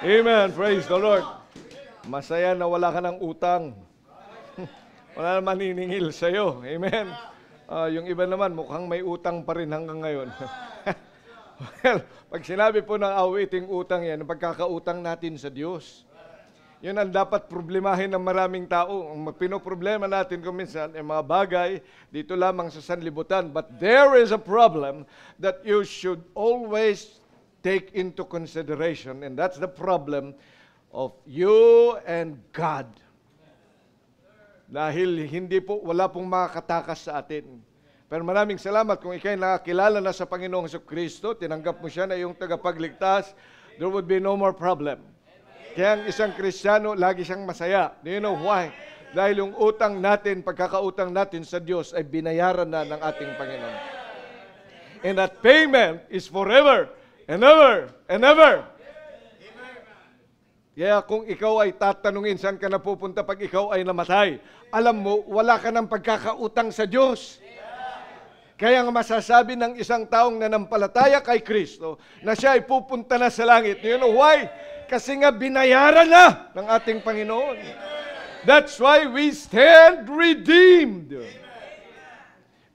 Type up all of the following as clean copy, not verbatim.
Amen. Praise the Lord. Masaya na wala ka ng utang. Wala naman maniningil sa'yo. Amen. Yung iba naman, mukhang may utang pa rin hanggang ngayon. Well, pag sinabi po ng awiting utang yan, ang pagkakautang natin sa Diyos. Yun ang dapat problemahin ng maraming tao. Ang pinoproblema natin kung minsan ay mga bagay dito lamang sa sanlibutan. But there is a problem that you should always take into consideration, and that's the problem of you and God. Dahil wala pong makakatakas sa atin. Pero maraming salamat kung ikay nakakilala na sa Panginoong Jesucristo, tinanggap mo siya na iyong tagapagligtas, there would be no more problem. Kaya ang isang Kristiyano, lagi siyang masaya. Do you know why? Dahil yung utang natin, pagkakautang natin sa Diyos ay binayaran na ng ating Panginoon. And that payment is forever and ever and ever. Kaya kung ikaw ay tatanungin saan ka napupunta pag ikaw ay namatay, alam mo, wala ka ng pagkakautang sa Diyos. Kaya nga masasabi ng isang taong nanampalataya kay Kristo na siya ay pupunta na sa langit. You know why? Kasi nga binayaran na ng ating Panginoon. That's why we stand redeemed.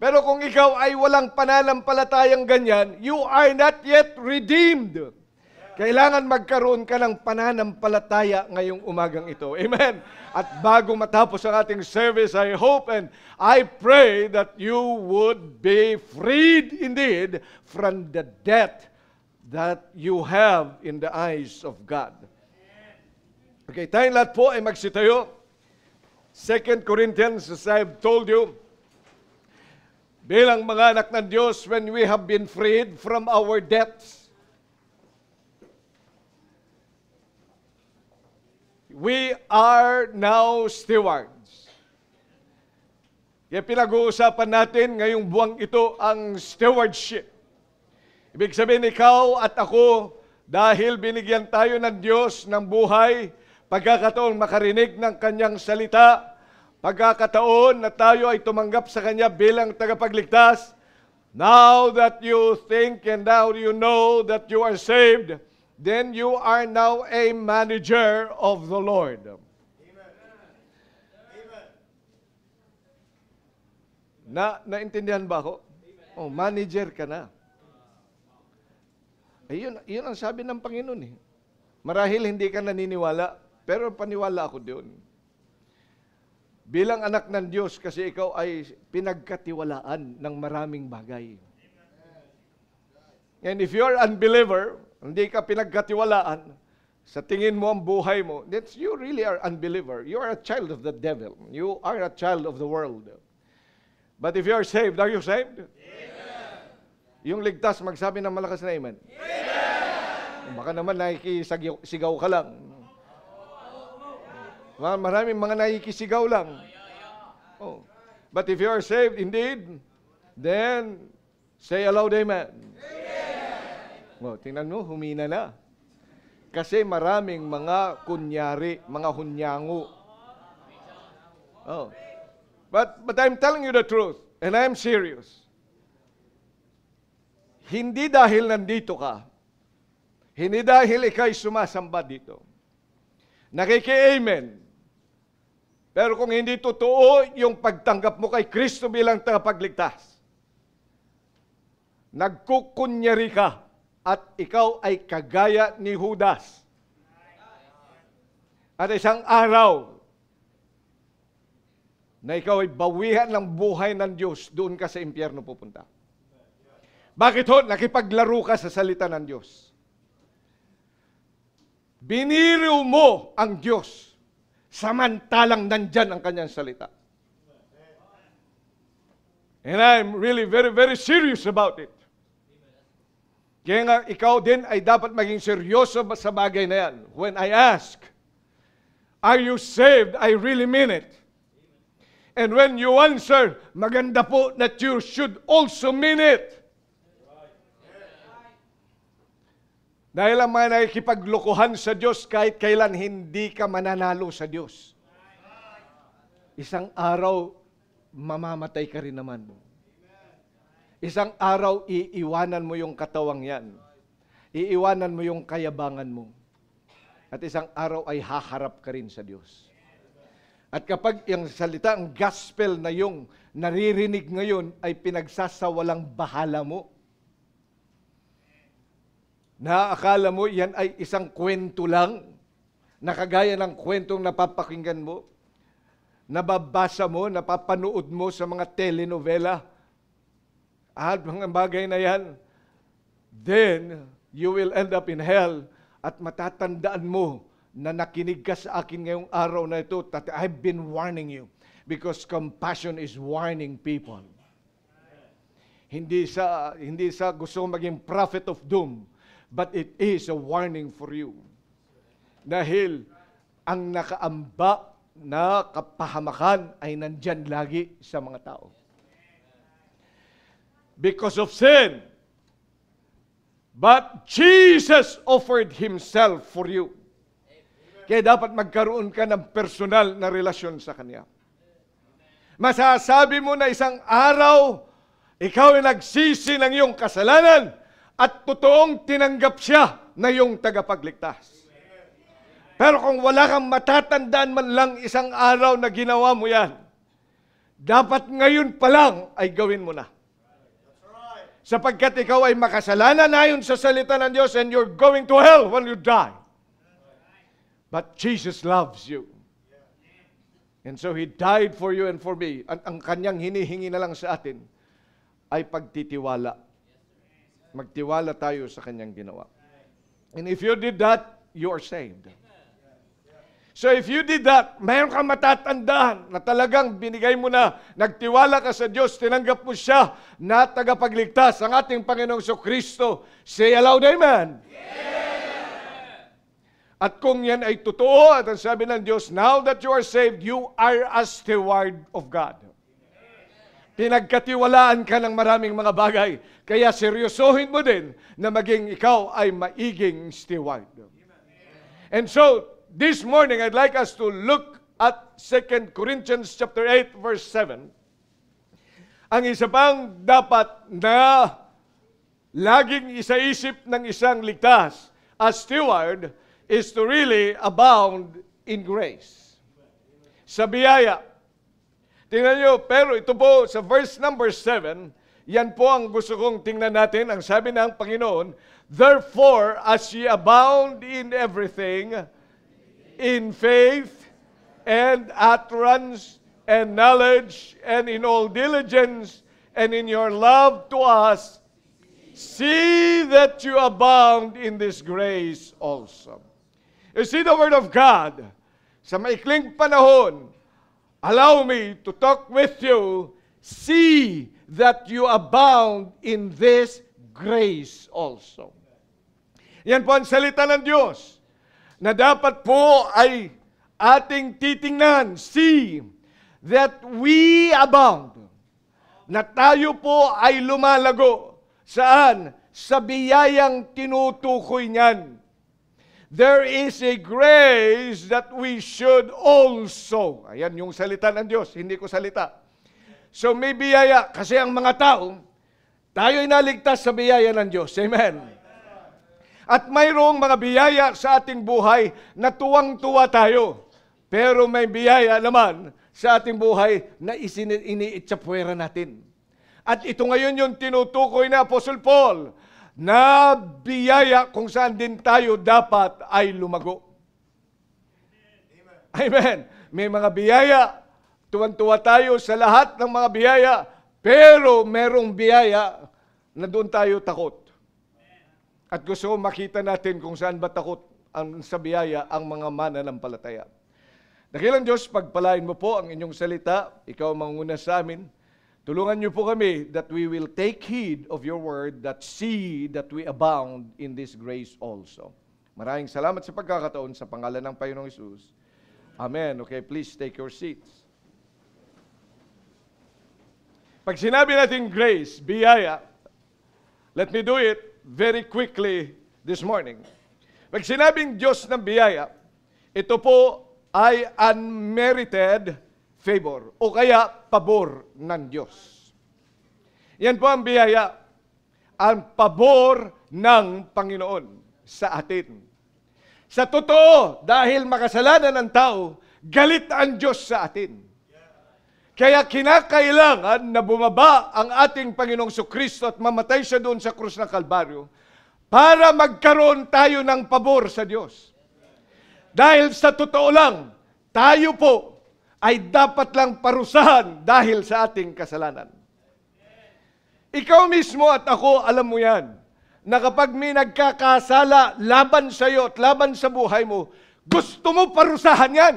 Pero kung ikaw ay walang pananampalatayang ganyan, you are not yet redeemed. Kailangan magkaroon ka ng pananampalataya ngayong umagang ito. Amen. At bago matapos ang ating service, I hope and I pray that you would be freed indeed from the debt that you have in the eyes of God. Okay, tayong lahat po ay magsitayo. 2 Corinthians, as I've told you, bilang mga anak ng Diyos, when we have been freed from our debts, we are now stewards. Kaya pinag-uusapan natin ngayong buwang ito ang stewardship. Ibig sabihin, ikaw at ako, dahil binigyan tayo ng Diyos ng buhay, pagkakataon makarinig ng Kanyang salita, pagkakataon na tayo ay tumanggap sa Kanya bilang tagapagligtas, now that you think and now you know that you are saved, then you are now a manager of the Lord. Naintindihan ba ako? Oh, manager ka na. Ayun ang sabi ng Panginoon eh. Marahil hindi ka naniniwala, pero paniwala ako doon. Bilang anak ng Diyos, kasi ikaw ay pinagkatiwalaan ng maraming bagay. And if you're unbeliever, hindi ka pinagkatiwalaan, sa tingin mo ang buhay mo, that's you really are unbeliever. You are a child of the devil. You are a child of the world. But if you are saved, are you saved? Amen. Yung ligtas, magsabi ng malakas na amen. Amen. Baka naman nakikisigaw ka lang. Maraming mga nakikisigaw lang. Oh. But if you are saved indeed, then say aloud amen. Oh, tingnan mo, humina na. Kasi maraming mga kunyari, mga hunyango. Oh. But I'm telling you the truth, and I'm serious. Hindi dahil nandito ka, hindi dahil ikay sumasamba dito, nakiki-amen. Pero kung hindi totoo yung pagtanggap mo kay Kristo bilang tagapagligtas, nagkukunyari ka, at ikaw ay kagaya ni Judas. At isang araw, na ikaw ay bawihan ng buhay ng Diyos, doon ka sa impyerno pupunta. Bakit ho? Nakipaglaro ka sa salita ng Diyos. Biniro mo ang Diyos, samantalang nandyan ang kanyang salita. And I'm really very, very serious about it. Kaya nga, ikaw din ay dapat maging seryoso sa bagay na yan. When I ask, are you saved? I really mean it. And when you answer, maganda po that you should also mean it. Dahil ang mga nakikipaglokohan sa Diyos, kahit kailan hindi ka mananalo sa Diyos. Isang araw, mamamatay ka rin naman. Isang araw, iiwanan mo yung katawang yan. Iiwanan mo yung kayabangan mo. At isang araw ay haharap ka rin sa Diyos. At kapag yung salita, ang gospel na yung naririnig ngayon ay pinagsasawalang bahala mo, na akala mo yan ay isang kwento lang, nakagaya ng kwentong napapakinggan mo, nababasa mo, napapanood mo sa mga telenovela, at mga bagay na yan, then you will end up in hell. At matatandaan mo na nakinig ka sa akin ngayong araw na ito, that I've been warning you because compassion is warning people. Hindi sa gusto maging prophet of doom, but it is a warning for you. Dahil ang nakaamba na kapahamakan ay nandyan lagi sa mga tao. Because of sin. But Jesus offered Himself for you. Kaya dapat magkaroon ka ng personal na relasyon sa Kanya. Masasabi mo na isang araw, ikaw ay nagsisi ng iyong kasalanan at totoong tinanggap siya na iyong tagapagligtas. Pero kung wala kang matatandaan man lang isang araw na ginawa mo yan, dapat ngayon pa lang ay gawin mo na. Sapagkat ikaw ay makasalanan ayon sa salita ng Diyos and you're going to hell when you die. But Jesus loves you. And so He died for you and for me. Ang Kanyang hinihingi na lang sa atin ay pagtitiwala. Magtiwala tayo sa Kanyang ginawa. And if you did that, you are saved. So if you did that, mayroon kang matatandaan na talagang binigay mo na, nagtiwala ka sa Diyos, tinanggap mo siya na tagapagligtas, ang ating Panginoong Kristo. Say aloud, Amen. Yeah. At kung yan ay totoo, at ang sabi ng Diyos, now that you are saved, you are a steward of God. Pinagkatiwalaan ka ng maraming mga bagay, kaya seryosohin mo din na maging ikaw ay maiging steward. And so, this morning, I'd like us to look at 2 Corinthians chapter 8, verse 7. Ang isa pang dapat na laging isaisip ng isang ligtas as steward is to really abound in grace. Sa biyaya. Tingnan nyo, pero ito po sa verse number 7, yan po ang gusto kong tingnan natin. Ang sabi ng Panginoon, therefore, as ye abound in everything, in faith and utterance and knowledge and in all diligence and in your love to us, see that you abound in this grace also. You see the Word of God, sa maikling panahon, allow me to talk with you, see that you abound in this grace also. Yan po ang salita ng Diyos na dapat po ay ating titingnan, see that we abound, na tayo po ay lumalago. Saan? Sa biyayang tinutukoy niyan. There is a grace that we should also. Ayan yung salita ng Diyos, hindi ko salita. So may biyaya, kasi ang mga tao, tayo ay naligtas sa biyaya ng Diyos. Amen. At mayroong mga biyaya sa ating buhay na tuwang-tuwa tayo. Pero may biyaya naman sa ating buhay na iniitsapwera natin. At ito ngayon yung tinutukoy na Apostle Paul na biyaya kung saan din tayo dapat ay lumago. Amen. May mga biyaya, tuwan-tuwa tayo sa lahat ng mga biyaya, pero merong biyaya na doon tayo takot. At gusto ko makita natin kung saan ba takot ang sa biyaya ang mga mananampalataya. Dakilang Diyos, pagpalain mo po ang inyong salita. Ikaw ang manguna sa amin. Tulungan niyo po kami that we will take heed of your word, that see that we abound in this grace also. Maraming salamat sa pagkakataon sa pangalan ng Panginoong Hesus. Amen. Okay, please take your seats. Pag sinabi natin grace, biyaya, let me do it very quickly this morning. Pag sinabing Diyos ng biyaya, ito po ay unmerited favor o kaya pabor ng Diyos. Yan po ang biyaya, ang pabor ng Panginoon sa atin. Sa totoo, dahil makasalanan ng tao, galit ang Diyos sa atin. Kaya kinakailangan na bumaba ang ating Panginoong Kristo at mamatay siya doon sa krus ng Kalbaryo para magkaroon tayo ng pabor sa Diyos. Dahil sa totoo lang, tayo po ay dapat lang parusahan dahil sa ating kasalanan. Ikaw mismo at ako, alam mo yan, na kapag may nagkakasala laban sa iyo at laban sa buhay mo, gusto mo parusahan yan.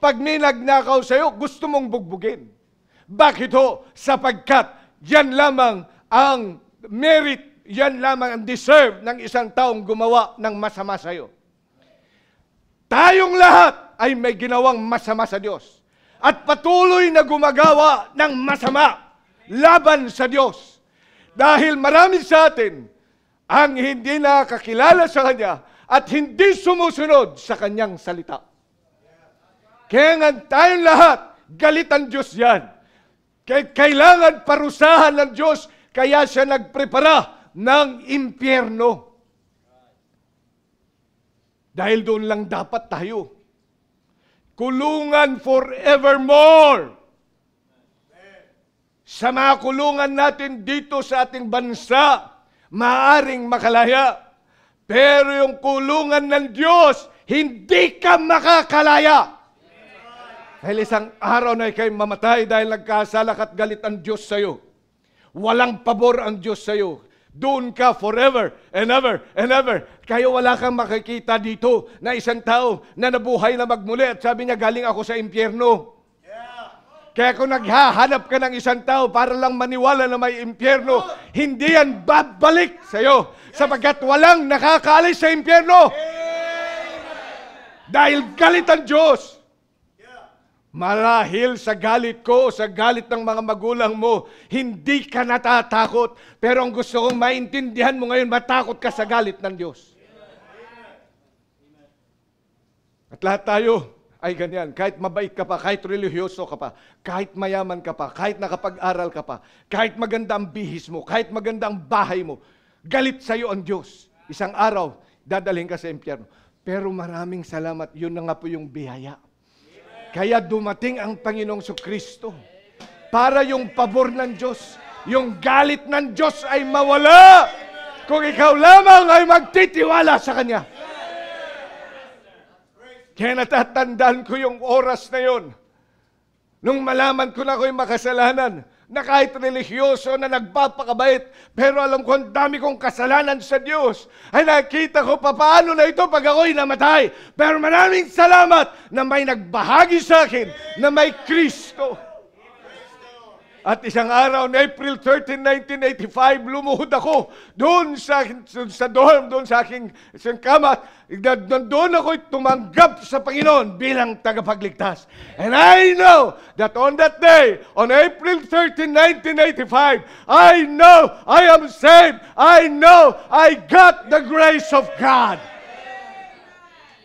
Pag may nagnakaw sa iyo, gusto mong bugbugin. Bakit ho? Sapagkat yan lamang ang merit, yan lamang ang deserve ng isang taong gumawa ng masama sa iyo. Tayong lahat ay may ginawang masama sa Diyos at patuloy na gumagawa ng masama laban sa Diyos. Dahil marami sa atin ang hindi nakakilala sa Kanya at hindi sumusunod sa Kanyang salita. Kaya nga tayong lahat, galit ang Diyos yan. Kailangan parusahan ng Diyos, kaya siya nagprepara ng impyerno. Dahil doon lang dapat tayo. Kulungan forevermore. Sa mga kulungan natin dito sa ating bansa, maaring makalaya. Pero yung kulungan ng Diyos, hindi ka makakalaya. Dahil isang araw na ikay mamatay dahil nagkasala at galit ang Diyos sa iyo. Walang pabor ang Diyos sa iyo. Doon ka forever and ever and ever. Kaya wala kang makikita dito na isang tao na nabuhay na magmuli at sabi niya, galing ako sa impyerno. Kaya kung naghahanap ka ng isang tao para lang maniwala na may impyerno, hindi yan babalik sa iyo. Sapagkat walang nakakaalis sa impyerno. Dahil galit ang Diyos. Marahil sa galit ko, sa galit ng mga magulang mo, hindi ka natatakot. Pero ang gusto kong maintindihan mo ngayon, matakot ka sa galit ng Diyos. At lahat tayo ay ganyan. Kahit mabait ka pa, kahit religyoso ka pa, kahit mayaman ka pa, kahit nakapag-aral ka pa, kahit maganda ang bihis mo, kahit maganda ang bahay mo, galit sa iyo ang Diyos. Isang araw, dadalhin ka sa impyerno. Pero maraming salamat, yun na nga po yung biyaya. Kaya dumating ang Panginoong Kristo para yung pabor ng Diyos, yung galit ng Diyos ay mawala kung ikaw lamang ay magtitiwala sa Kanya. Kaya natatandaan ko yung oras na yon. Nung malaman ko na ako'y makasalanan, na kahit religyoso na nagpapakabait, pero alam ko ang dami kong kasalanan sa Diyos, ay nakita ko paano na ito pag ako'y namatay. Pero maraming salamat na may nagbahagi sa akin na may Kristo. At isang araw, na April 13, 1985, lumuhod ako doon sa dorm, doon sa aking kama. Doon ako'y tumanggap sa Panginoon bilang tagapagligtas. And I know that on that day, on April 13, 1985, I know I am saved. I know I got the grace of God.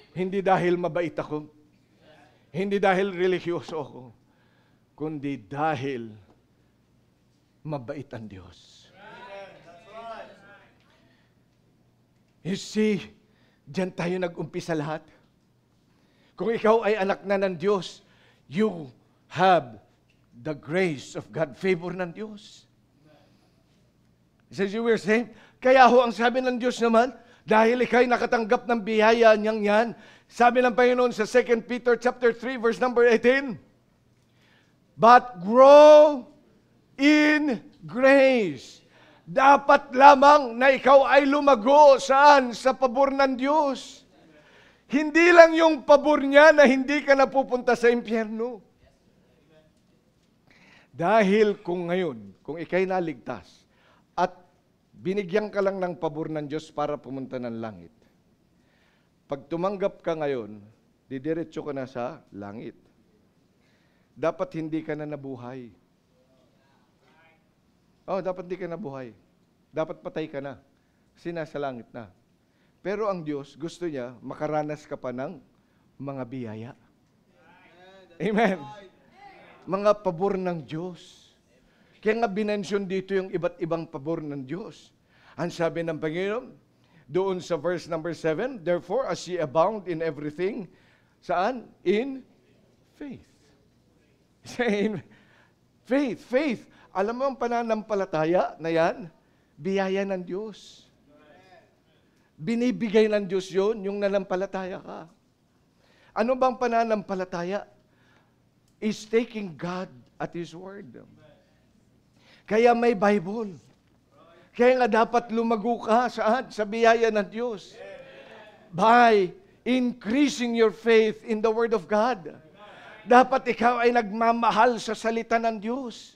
Hindi dahil mabait ako, hindi dahil religyoso ako, kundi dahil mabait ang Diyos. You see, diyan tayo nag-umpisa lahat. Kung ikaw ay anak na ng Diyos, you have the grace of God, favor ng Diyos. It says you were saved. Kaya ho, ang sabi ng Diyos naman, dahil ikaw'y nakatanggap ng biyaya niyang yan, sabi ng Panginoon sa 2 Peter chapter 3, verse number 18, but grow in grace. Dapat lamang na ikaw ay lumago saan? Sa pabor ng Diyos. Hindi lang yung pabor niya na hindi ka napupunta sa impyerno. Dahil kung ngayon, kung ikay naligtas at binigyan ka lang ng pabor ng Diyos para pumunta ng langit, pag tumanggap ka ngayon, didiretso ka na sa langit. Dapat hindi ka na nabuhay. Dapat di ka nabuhay. Dapat patay ka na. Kasi nasa langit na. Pero ang Diyos, gusto niya, makaranas ka pa ng mga biyaya. Amen. Mga pabor ng Diyos. Kaya nga binensyon dito yung iba't ibang pabor ng Diyos. Ang sabi ng Panginoon, Doon sa verse number 7, therefore, as ye abound in everything, saan? In faith. In faith, faith. Alam mo ang pananampalataya na yan? Biyaya ng Diyos. Binibigay ng Diyos yun, yung nanampalataya ka. Ano bang pananampalataya? Is taking God at His Word. Kaya may Bible. Kaya nga dapat lumago ka saan? Sa biyaya ng Diyos. By increasing your faith in the Word of God. Dapat ikaw ay nagmamahal sa salita ng Diyos.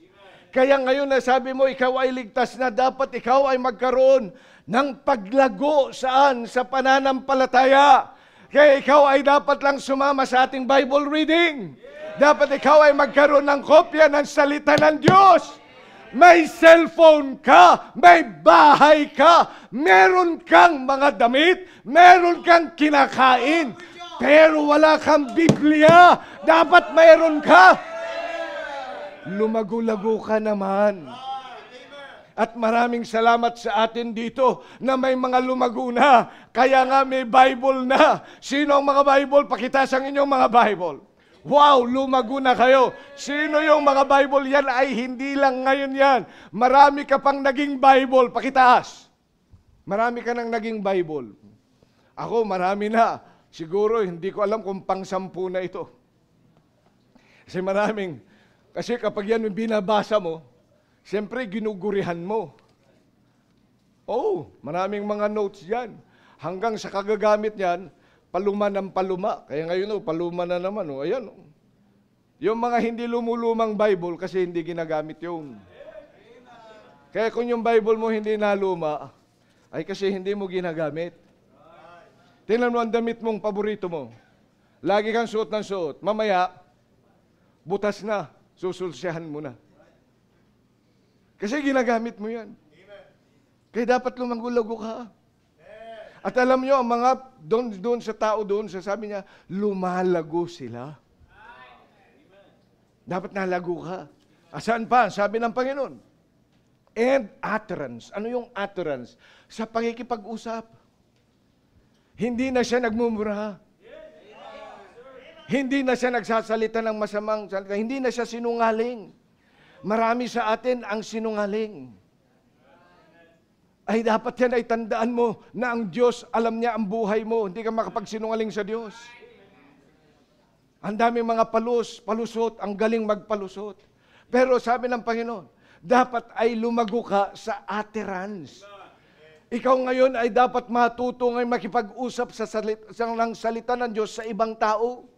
Kaya ngayon na sabi mo, ikaw ay ligtas na, dapat ikaw ay magkaroon ng paglago saan? Sa pananampalataya. Kaya ikaw ay dapat lang sumama sa ating Bible reading. Dapat ikaw ay magkaroon ng kopya ng salita ng Diyos. May cellphone ka, may bahay ka, meron kang mga damit, meron kang kinakain, pero wala kang Biblia. Dapat meron ka. Lumago-lago ka naman. At maraming salamat sa atin dito na may mga lumago na. Kaya nga may Bible na. Sino ang mga Bible? Pakitaas ang inyong mga Bible. Wow, lumago na kayo. Sino yung mga Bible? Yan ay hindi lang ngayon yan. Marami ka pang naging Bible. Pakitaas. Marami ka nang naging Bible. Ako, marami na. Siguro, hindi ko alam kung pang-10 na ito. Kasi kapag yan yung binabasa mo, siyempre ginugurihan mo. Oh, maraming mga notes yan. Hanggang sa kagagamit niyan, paluma ng paluma. Kaya ngayon, paluma na naman. Ayan. Yung mga hindi lumulumang Bible, kasi hindi ginagamit yung. Kaya kung yung Bible mo hindi naluma, ay kasi hindi mo ginagamit. Tingnan mo ang damit mong paborito mo. Lagi kang suot ng suot. Mamaya, butas na. Susulsyahan mo na. Kasi ginagamit mo yan. Kaya dapat lumago-lago ka. At alam nyo, ang mga doon sa tao doon, sabi niya, lumalago sila. Dapat nalago ka. Saan pa? Sabi ng Panginoon. And utterance. Ano yung utterance? Sa pakikipag-usap. Hindi na siya nagmumura. Hindi na siya nagsasalita ng masamang salita. Hindi na siya sinungaling. Marami sa atin ang sinungaling. Ay dapat yan ay tandaan mo na ang Diyos, alam niya ang buhay mo. Hindi ka makapagsinungaling sa Diyos. Ang daming mga palusot, ang galing magpalusot. Pero sabi ng Panginoon, dapat ay lumago ka sa utterance. Ikaw ngayon ay dapat matuto ngayon makipag-usap sa salita ng Diyos sa ibang tao.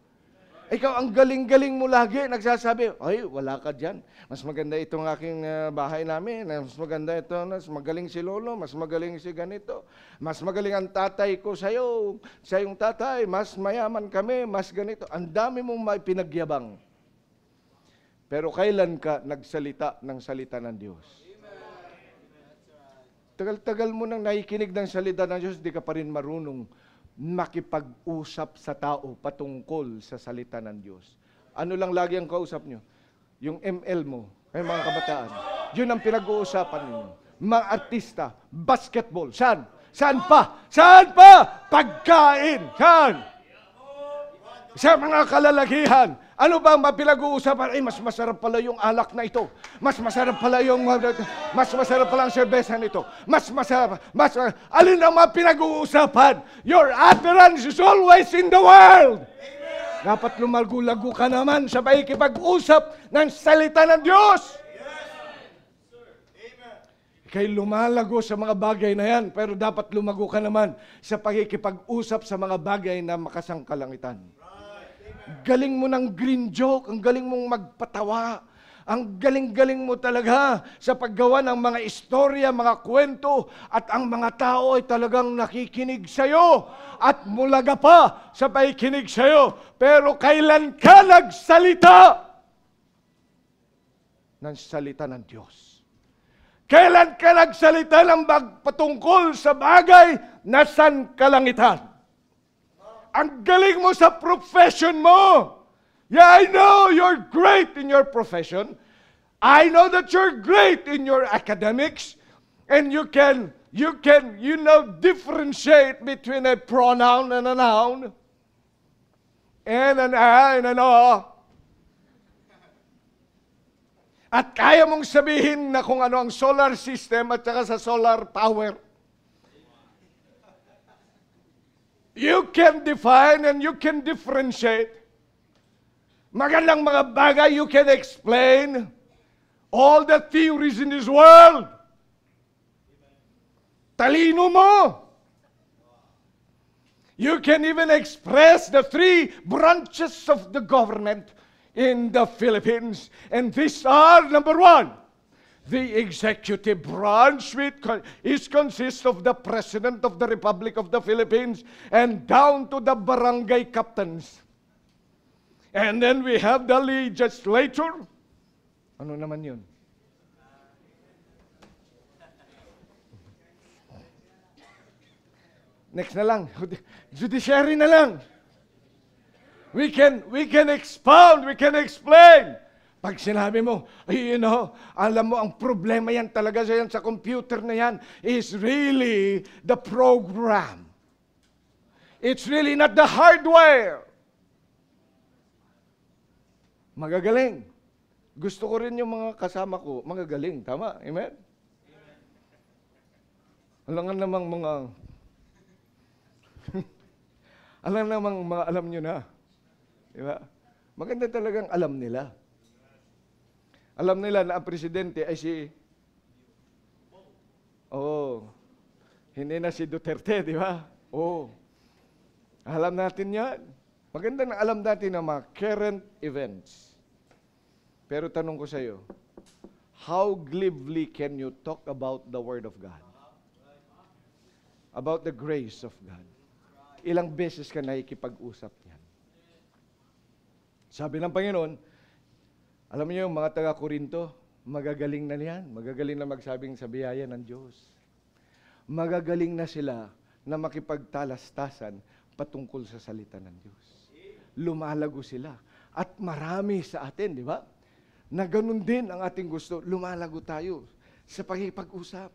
Ikaw ang galing-galing mo lagi, nagsasabi, ay, wala ka dyan. Mas maganda itong aking bahay namin. Mas maganda ito, mas magaling si Lolo, mas magaling si ganito. Mas magaling ang tatay ko sa'yo, sa iyong tatay, mas mayaman kami, mas ganito. Ang dami mong may pinagyabang. Pero kailan ka nagsalita ng salita ng Diyos? Tagal-tagal mo nang nakikinig ng salita ng Diyos, di ka pa rin marunong makipag-usap sa tao patungkol sa salita ng Diyos. Ano lang lagi ang kausap nyo? Yung ML mo, ay mga kabataan. Yun ang pinag-uusapan ninyo. Mga artista, basketball, saan? Saan pa? Saan pa? Pagkain, saan? Sa mga kalalakihan, ano ba ang mapinag-uusapan? Ay, mas masarap pala yung alak na ito. Mas masarap pala ang serbesa nito. Alin ang mapinag-uusapan? Your utterance is always in the world. Amen. Dapat lumago-lago ka naman sa pakikipag-usap ng salita ng Diyos. Kaya lumalago sa mga bagay na yan, pero dapat lumago ka naman sa pakikipag-usap sa mga bagay na makasangkalangitan. Galing mo ng green joke, ang galing mong magpatawa, ang galing-galing mo talaga sa paggawa ng mga istorya, mga kwento, at ang mga tao ay talagang nakikinig sa'yo at mulaga pa sa pakikinig sa'yo. Pero kailan ka nagsalita ng salita ng Diyos? Kailan ka nagsalita ng patungkol sa bagay na sankalangitan? Ang galing mo sa profession mo. Yeah, I know you're great in your profession. I know that you're great in your academics. And you can You can, differentiate between a pronoun and a noun, and an a and an o. At kaya mong sabihin na kung ano ang solar system at saka sa solar power. You can define and you can differentiate. Magandang mga bagay, you can explain all the theories in this world. Talino mo. You can even express the three branches of the government in the Philippines. And these are, number one, the executive branch, which consists of the President of the Republic of the Philippines and down to the barangay captains. And then we have the legislature. Ano naman yun? Next na lang. Judiciary na lang. We can expound, we can explain. Pag sinabi mo, alam mo, ang problema yan talaga sa computer na yan is really the program. It's really not the hardware. Magagaling. Gusto ko rin yung mga kasama ko, magagaling. Tama? Amen? Alam namang mga alam nyo na. Diba? Maganda talagang alam nila. Alam nila na ang presidente ay hindi na si Duterte, di ba? Alam natin yan. Maganda na alam natin ang mga current events. Pero tanong ko sa iyo, how glibly can you talk about the Word of God? About the grace of God? Ilang beses ka nakikipag-usap niyan? Sabi ng Panginoon, alam niyo yung mga taga-Korinto, magagaling na niyan. Magagaling na magsabing sa biyaya ng Diyos. Magagaling na sila na makipagtalastasan patungkol sa salita ng Diyos. Lumalago sila. At marami sa atin, di ba? Na ganun din ang ating gusto. Lumalago tayo sa pakipag-usap.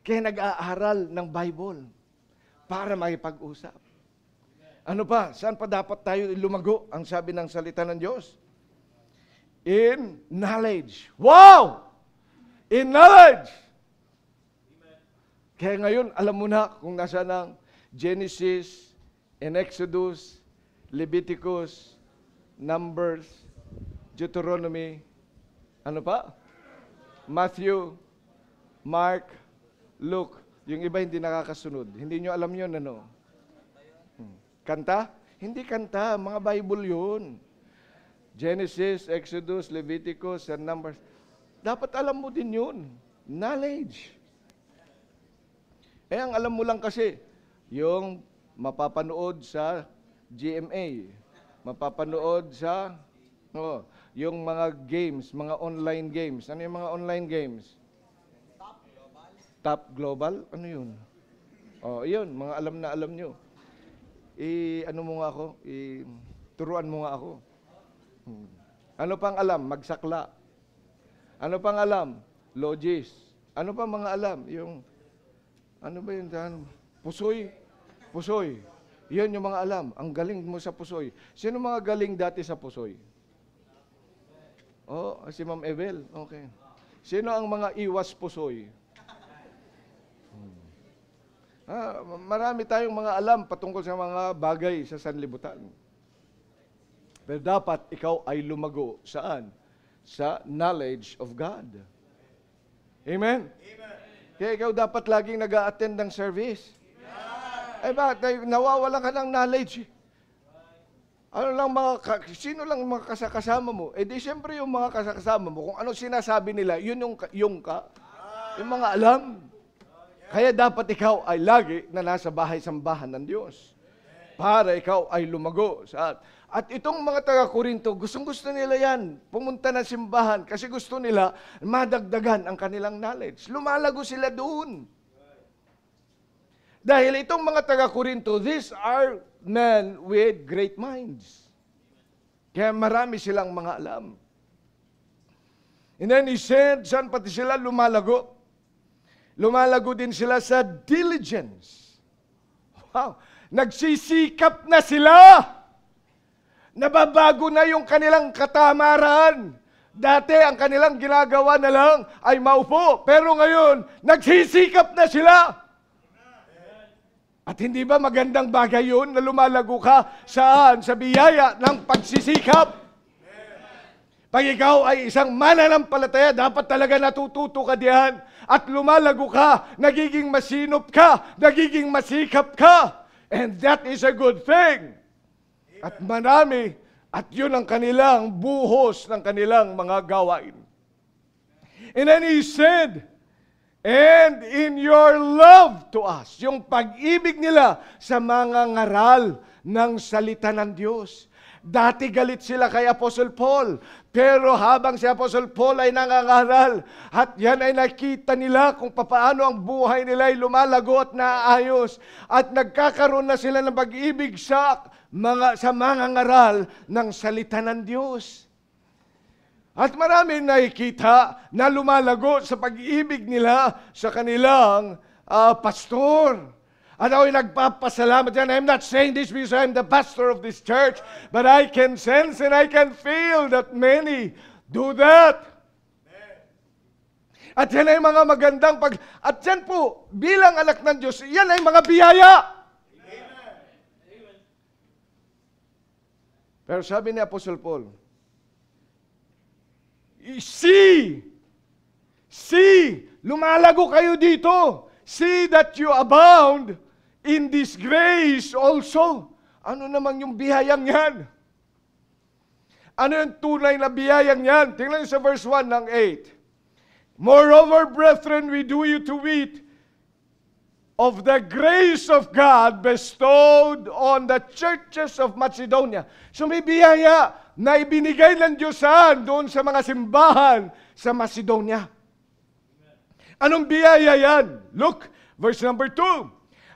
Kaya nag-aaral ng Bible para makipag-usap. Ano pa? Saan pa dapat tayo lumago? Ang sabi ng salita ng Diyos? In knowledge. Wow! In knowledge! Kaya ngayon, alam mo na kung nasa ng Genesis, and Exodus, Leviticus, Numbers, Deuteronomy, ano pa? Matthew, Mark, Luke. Yung iba hindi nakakasunod. Hindi nyo alam yun, ano? Kanta? Hindi kanta. Mga Bible yun. Genesis, Exodus, Leviticus, and Numbers. Dapat alam mo din yun. Knowledge. Ang alam mo lang kasi, yung mapapanood sa GMA, mapapanood sa, yung mga games, mga online games. Ano yung mga online games? Top Global? Ano yun? Yun, mga alam na alam nyo. Ano mo nga ako? Turuan mo nga ako. Ano pang alam? Magsakla. Ano pang alam? Logis. Ano pang mga alam? Yung, ano ba yun? Pusoy. Pusoy. Yan yung mga alam. Ang galing mo sa pusoy. Sino mga galing dati sa pusoy? Si Ma'am Evel. Okay. Sino ang mga iwas pusoy? Marami tayong mga alam patungkol sa mga bagay sa sanlibutan. Pero dapat ikaw ay lumago. Saan? Sa knowledge of God. Amen? Kaya ikaw dapat laging nag-a-attend ng service. Bakit? Nawawala ka ng knowledge. Sino lang mga kasama mo? Di siyempre yung mga kasama mo, kung ano sinasabi nila, yun yung mga alam. Kaya dapat ikaw ay lagi na nasa bahay-sambahan ng Diyos. Para ikaw ay lumago. At itong mga taga-Korinto, gustong-gusto nila yan. Pumunta na simbahan kasi gusto nila madagdagan ang kanilang knowledge. Lumalago sila doon. Dahil itong mga taga-Korinto, these are men with great minds. Kaya marami silang mga alam. And then he said, saan pati sila lumalago? Lumalago din sila sa diligence. Wow! Nagsisikap na sila. Nababago na yung kanilang katamaran. Dati, ang kanilang ginagawa na lang ay maupo. Pero ngayon, nagsisikap na sila. At hindi ba magandang bagay yun na lumalago ka saan? Sa biyaya ng pagsisikap. Pag ikaw ay isang mananampalataya, dapat talaga natututo ka diyan. At lumalago ka, nagiging masinop ka, nagiging masikap ka. And that is a good thing. At marami, at yun ang kanilang buhos ng kanilang mga gawain. And then he said, and in your love to us, yung pag-ibig nila sa mga ngaral ng salita ng Diyos. Dati galit sila kay Apostle Paul, pero habang si Apostle Paul ay nangangaral, at yan ay nakita nila kung paano ang buhay nila ay lumalago at naayos, at nagkakaroon na sila ng pag-ibig sa mga ngaral ng salita ng Diyos. At marami nakikita na lumalago sa pag-ibig nila sa kanilang pastor. At ako'y nagpapasalamat yan. I'm not saying this because I'm the pastor of this church, but I can sense and I can feel that many do that. At yan ay mga magandang At yan po, bilang anak ng Diyos, yan ay mga biyaya. Pero sabi ni Apostle Paul, see, lumalago kayo dito. See that you abound in this grace also. Ano naman yung biyayang yan? Ano yung tunay na biyayang yan? Tingnan sa verse 1 ng 8. Moreover, brethren, we do you to wit of the grace of God bestowed on the churches of Macedonia. So may biyaya na ibinigay ng Diyos doon sa mga simbahan sa Macedonia. Anong biyaya yan? Look, verse number 2.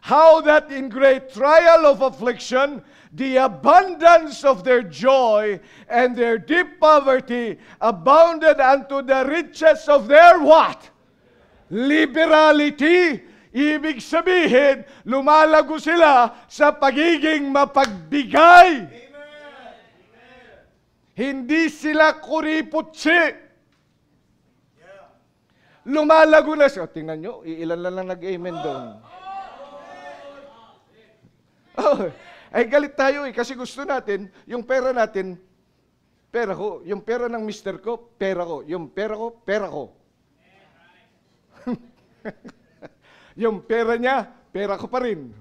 How that in great trial of affliction, the abundance of their joy and their deep poverty abounded unto the riches of their what? Liberality. Ibig sabihin, lumalago sila sa pagiging mapagbigay. Amen. Hindi sila kuriputsi. Lumalago na siya. Tingnan nyo, ilan lang nag-amen doon. Oh, ay galit tayo kasi gusto natin, yung pera natin, pera ko. Yung pera ng mister ko, pera ko. Yung pera ko, pera ko. Yung pera niya, pera ko pa rin.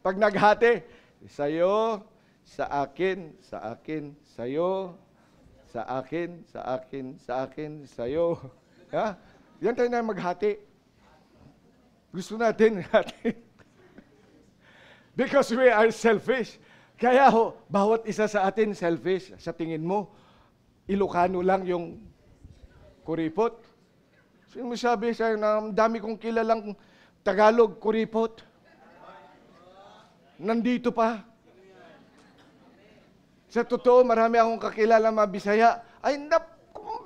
Pag naghati, sa'yo, sa akin, sa akin, sa'yo, sa akin, sa akin, sa akin, sa'yo. Ha? Yan tayo na maghati. Gusto natin hati. Because we are selfish. Kaya bawat isa sa atin selfish. Sa tingin mo, Ilocano lang yung kuripot. Sino mo sabi sa'yo na dami kong kilalang Tagalog, kuripot? Nandito pa. Sa totoo, marami akong kakilala mga Bisaya. Ay,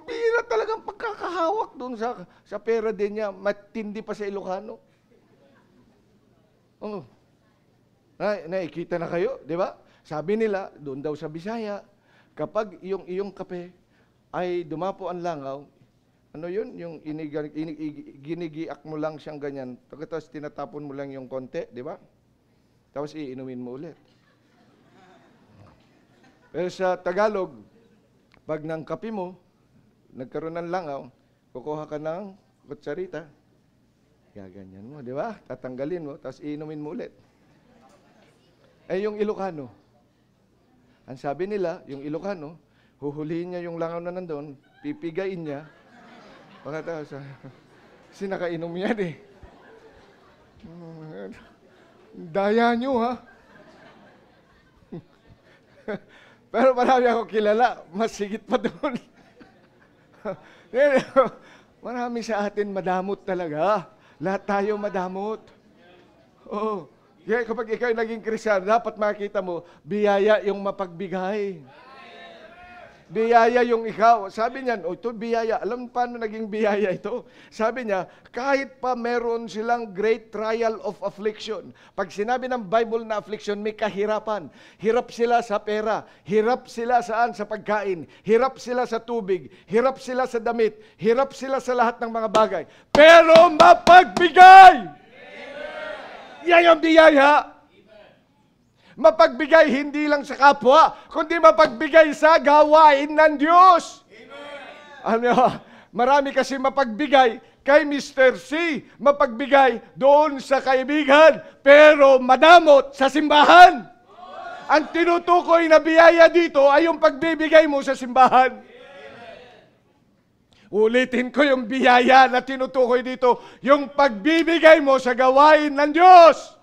bira talagang pagkakahawak doon sa pera din niya. Matindi pa sa Ilocano. Oh. Nakikita na kayo, di ba? Sabi nila, doon daw sa Bisaya, kapag yung iyong kape ay dumapo ang langaw, ano yun? Yung ginigiak mo lang siyang ganyan, tapos tinatapon mo lang yung konti, di ba? Tapos iinumin mo ulit. Pero sa Tagalog, pag ng kape mo, nagkaroon ng langaw, kukuha ka ng kutsarita, gaganyan mo, di ba? Tatanggalin mo, tapos iinumin mo ulit. Eh, yung Ilocano, ang sabi nila, yung Ilocano, huhulihin niya yung langaw na nandun, pipigain niya, pagkatapos, kasi nakainom yan eh. Daya nyo ha. Pero marami ako kilala, mas higit pa doon. Marami sa atin madamot talaga. Lahat tayo madamot. Oo. Kaya kapag ikaw naging Kristiyan, dapat makita mo, biyaya yung mapagbigay. Biyaya yung ikaw. Sabi niyan, ito biyaya. Alam mo paano naging biyaya ito? Sabi niya, kahit pa meron silang great trial of affliction. Pag sinabi ng Bible na affliction, may kahirapan. Hirap sila sa pera. Hirap sila saan? Sa pagkain. Hirap sila sa tubig. Hirap sila sa damit. Hirap sila sa lahat ng mga bagay. Pero mapagbigay! Yan yung biyaya. Mapagbigay hindi lang sa kapwa, kundi mapagbigay sa gawain ng Diyos. Ano? Marami kasi mapagbigay kay Mr. C, mapagbigay doon sa kaibigan, pero madamot sa simbahan. Ang tinutukoy na biyaya dito ay yung pagbibigay mo sa simbahan. Ulitin ko yung biyaya na tinutukoy dito, yung pagbibigay mo sa gawain ng Diyos.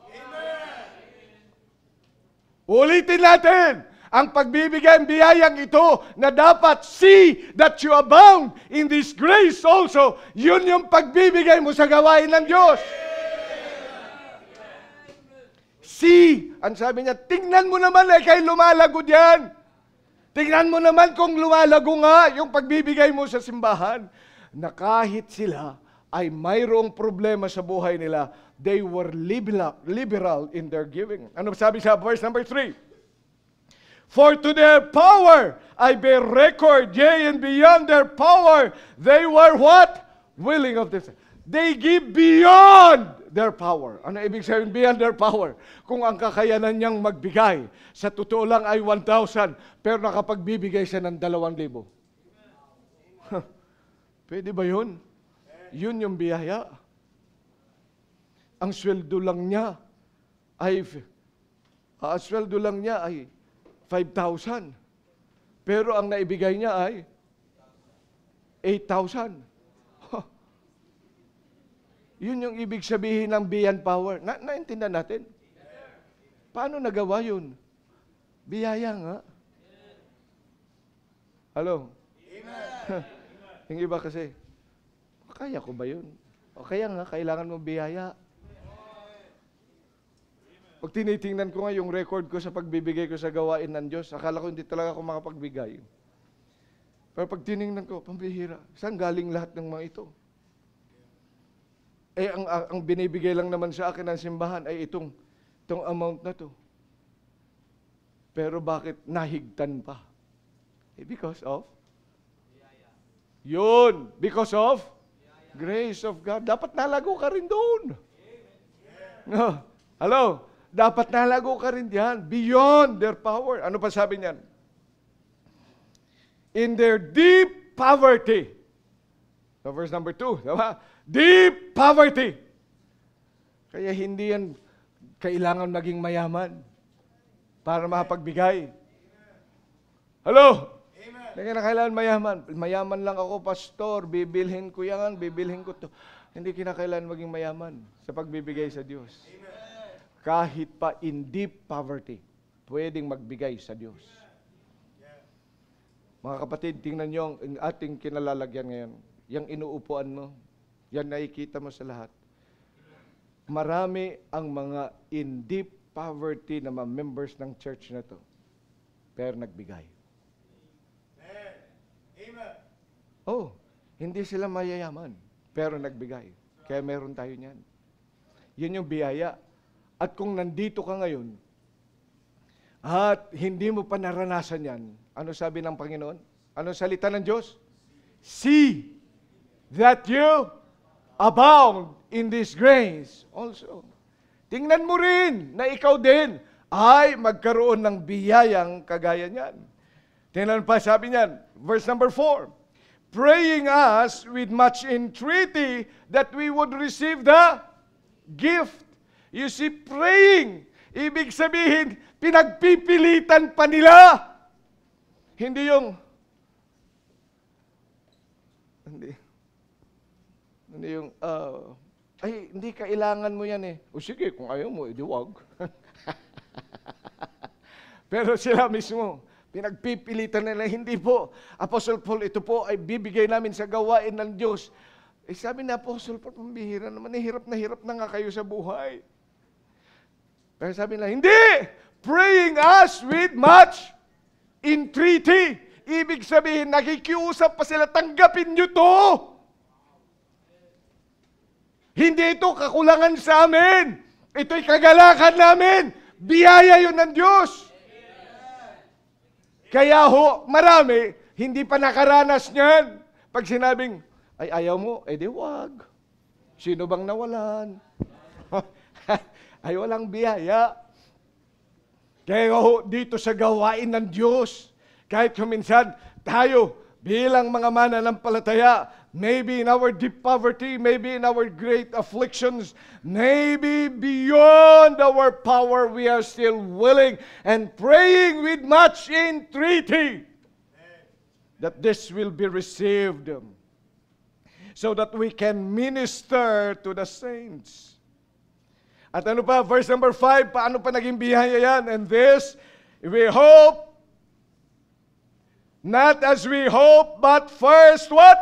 Ulitin natin, ang pagbibigay ng biyayang ito na dapat see that you abound in this grace also. Yun yung pagbibigay mo sa gawain ng Diyos. See, ang sabi niya, tingnan mo naman kay lumalago diyan. Tingnan mo naman kung lumalago nga yung pagbibigay mo sa simbahan. Na kahit sila ay mayroong problema sa buhay nila, they were liberal in their giving. Ano sabi sa verse number 3? For to their power I bear record, yea, and beyond their power, they were what? Willing of this. They give beyond their power. Ano ibig sabihin beyond their power? Kung ang kakayanan niyang magbigay, sa totoo lang ay 1,000, pero nakapagbibigay siya ng 2,000. Pwede ba yun? Yun yung biyaya. Ang sweldo lang niya ay 5,000. Pero ang naibigay niya ay 8,000. Yun yung ibig sabihin ng beyond power. Naintindihan natin? Paano nagawa yun? Biyaya nga. Hello? Yung iba kasi, kaya ko ba yun? O kaya nga, kailangan mo biyaya. Pag tinitingnan ko nga yung record ko sa pagbibigay ko sa gawain ng Diyos, akala ko hindi talaga ako makapagbigay. Pero pag tiningnan ko, pambihira, saan galing lahat ng mga ito? Ang binibigay lang naman sa akin ng simbahan ay itong amount na to. Pero bakit nahigtan pa? Because of? Yun, because of? Grace of God. Dapat nalago ka rin doon. No. Hello? Dapat nalago ka rin diyan. Beyond their power. Ano pa sabi niyan? In their deep poverty. So verse number 2. Diba? Deep poverty. Kaya hindi yan kailangan maging mayaman para makapagbigay. Hello? Hindi na kailangan mayaman. Mayaman lang ako, pastor. Bibilhin ko yan, bibilhin ko to. Hindi kinakailangan maging mayaman sa pagbibigay sa Diyos. Kahit pa in deep poverty, pwedeng magbigay sa Diyos. Mga kapatid, tingnan nyo ang ating kinalalagyan ngayon. Yang inuupuan mo, yan nakikita mo sa lahat. Marami ang mga in deep poverty na mga members ng church na to. Pero nagbigay. Oh, hindi sila mayayaman, pero nagbigay. Kaya meron tayo niyan. Yun yung biyaya. At kung nandito ka ngayon, at hindi mo pa naranasan yan, ano sabi ng Panginoon? Ano salita ng Diyos? See that you abound in this grace also. Tingnan mo rin na ikaw din ay magkaroon ng biyayang kagaya niyan. Tingnan pa sabi niyan, verse number 4. Praying us with much entreaty that we would receive the gift. You see, praying, ibig sabihin, pinagpipilitan pa nila. Hindi yung, hindi kailangan mo yan eh. O sige, kung ayaw mo, edi wag. Pero sila mismo, pinagpipilitan nila, hindi po. Apostle Paul, ito po ay bibigay namin sa gawain ng Diyos. Sabi na Apostle Paul, pambihira naman, hirap na nga kayo sa buhay. Pero sabi nila, hindi! Praying us with much entreaty. Ibig sabihin, nakikiusap pa sila, tanggapin nyo to. Hindi ito kakulangan sa amin. Ito'y kagalakan namin. Biyaya yun ng Diyos. Kaya marami, hindi pa nakaranas niyan. Pag sinabing, ay ayaw mo, edi wag. Sino bang nawalan? Ay walang biyaya. Kaya dito sa gawain ng Diyos, kahit kuminsan tayo bilang mga mananampalataya, maybe in our deep poverty, maybe in our great afflictions, maybe beyond our power, we are still willing and praying with much entreaty that this will be received so that we can minister to the saints. At ano pa, verse number 5, paano pa naging biyaya yan? And this, we hope, not as we hope, but first what?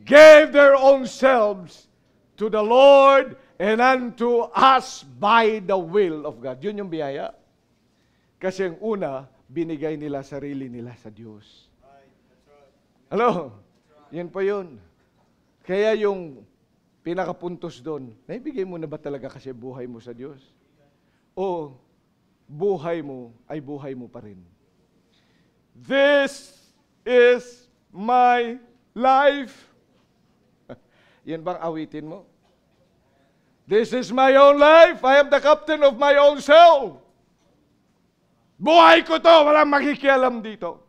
Gave their own selves to the Lord and unto us by the will of God. Yun yung biyaya. Kasi ang una, binigay nila sarili nila sa Diyos. Hello? Yan pa yun. Kaya yung pinakapuntos doon, naibigay mo na ba talaga kasi buhay mo sa Diyos? O buhay mo ay buhay mo pa rin? This is my life. Yan bang awitin mo? This is my own life. I am the captain of my own self. Buhay ko to. Walang makikialam dito.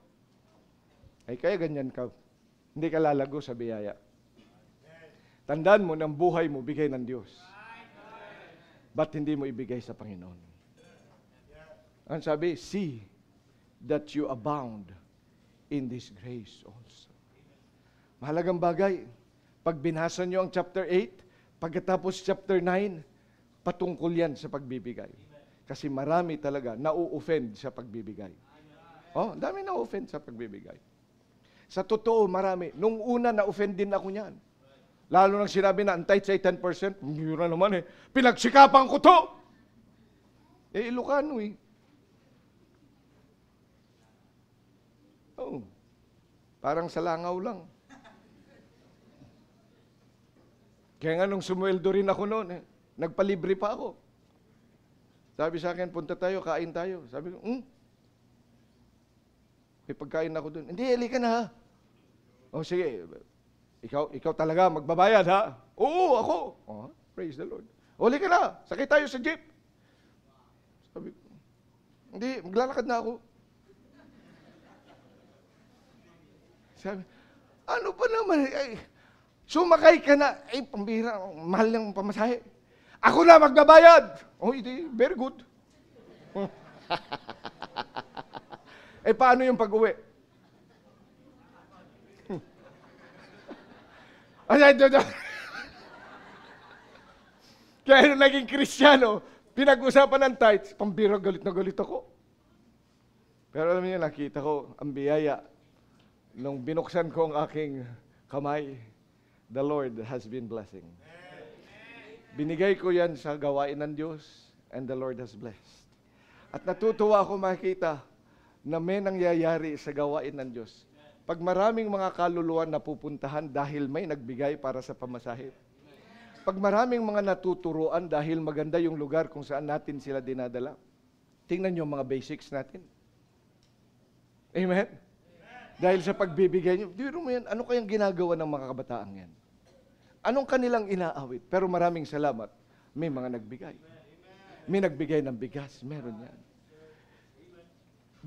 Ay kaya ganyan ka. Hindi ka lalago sa biyaya. Tandaan mo ng buhay mo, bigay ng Diyos. Ba't hindi mo ibigay sa Panginoon? Ang sabi, see that you abound in this grace also. Mahalagang bagay. Pag binasa nyo ang chapter 8, pagkatapos chapter 9, patungkol yan sa pagbibigay. Kasi marami talaga na-offend sa pagbibigay. Oh, dami na-offend sa pagbibigay. Sa totoo, marami. Nung una, na-offend din ako niyan. Lalo nang sinabi na, antay sa 10%, yun naman eh. Pinagsikapan ko to! Ilocano eh. Oh, parang sa langaw lang. Kaya nga nung sumweldo rin ako noon, nagpalibre pa ako. Sabi sa akin, punta tayo, kain tayo. Sabi ko, may pagkain ako doon. Hindi, halika na ha. Oh, sige, ikaw talaga magbabayad ha? Oo, ako. Oh, praise the Lord. O, halika na, sakay tayo sa jeep. Sabi ko, hindi, maglalakad na ako. Sabi, ano pa naman, sumakay ka na, pambira, mahal ng pamasahe. Ako na magbabayad. Oh, hindi, very good. Paano yung pag-uwi? Kaya nung naging Kristiyano, pinag-usapan ng tithes, pambira, galit na galit ako. Pero alam niyo, nakita ko ang biyaya. Nung binuksan ko ang aking kamay, the Lord has been blessing. Binigay ko yan sa gawain ng Diyos, and the Lord has blessed. At natutuwa ako makita na may nangyayari sa gawain ng Diyos. Pag maraming mga kaluluwan na pupuntahan dahil may nagbigay para sa pamasahe. Pag maraming mga natuturuan dahil maganda yung lugar kung saan natin sila dinadala. Tingnan nyo mga basics natin. Amen? Dahil sa pagbibigay nyo, di mo yan, ano kayang ginagawa ng mga kabataang yan? Anong kanilang inaawit? Pero maraming salamat, may mga nagbigay. May nagbigay ng bigas, meron yan.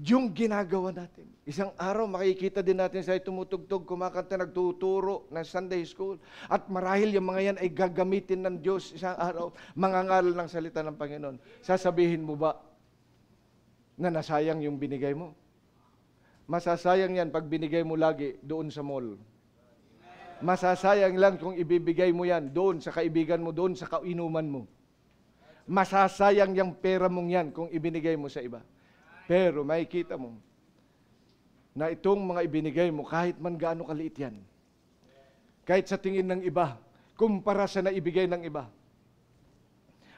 Yung ginagawa natin. Isang araw, makikita din natin sa tumutugtog, kumakanta, nagtuturo ng Sunday School. At marahil yung mga yan ay gagamitin ng Diyos isang araw, mangangaral ng salita ng Panginoon. Sasabihin mo ba na nasayang yung binigay mo? Masasayang yan pag binigay mo lagi doon sa mall. Masasayang lang kung ibibigay mo yan doon sa kaibigan mo, doon sa kainuman mo. Masasayang yung pera mong yan kung ibinigay mo sa iba. Pero makikita mo na itong mga ibinigay mo, kahit man gaano kaliit yan, kahit sa tingin ng iba, kumpara sa naibigay ng iba,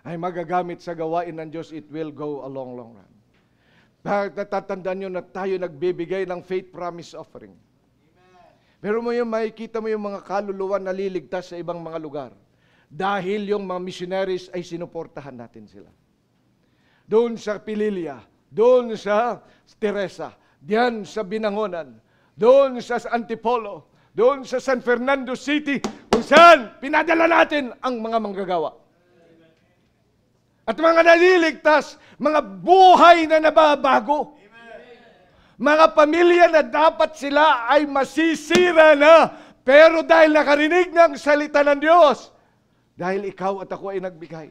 ay magagamit sa gawain ng Diyos, it will go a long, long run. Natatandaan nyo na tayo nagbibigay ng faith promise offering. Pero makikita mo yung mga kaluluwa na liligtas sa ibang mga lugar. Dahil yung mga missionaries ay sinuportahan natin sila. Doon sa Pililia, doon sa Teresa, diyan sa Binangonan, doon sa Antipolo, doon sa San Fernando City, kung saan pinadala natin ang mga manggagawa. At mga naliligtas, mga buhay na nababago. Mga pamilya na dapat sila ay masisira na, pero dahil nakarinig ng salita ng Diyos, dahil ikaw at ako ay nagbigay.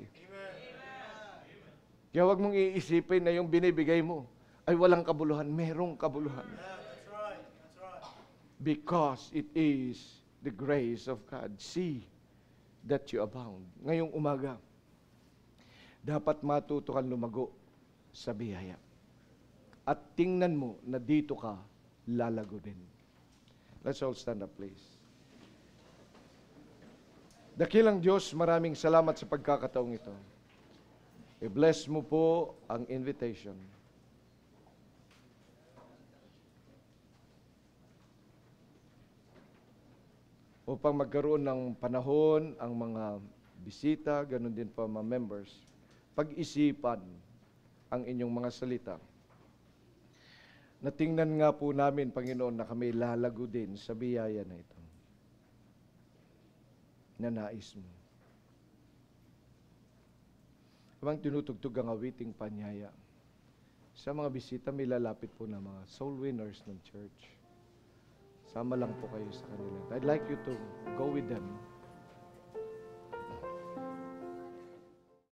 Kaya huwag mong iisipin na yung binibigay mo ay walang kabuluhan. Merong kabuluhan. Because it is the grace of God. See that you abound. Ngayong umaga, dapat matuto kang lumago sa biyaya. At tingnan mo na dito ka lalago din. Let's all stand up, please. Dakilang Diyos, maraming salamat sa pagkakataong ito. I-bless mo po ang invitation. Upang magkaroon ng panahon ang mga bisita, ganun din pa mga members, pag-isipan ang inyong mga salita. Natingnan nga po namin, Panginoon, na kami lalago din sa biyaya na ito. Na nais mo. Habang tinutugtog ang awiting panyaya, sa mga bisita may lalapit po na mga soul winners ng church. Sama lang po kayo sa kanila. I'd like you to go with them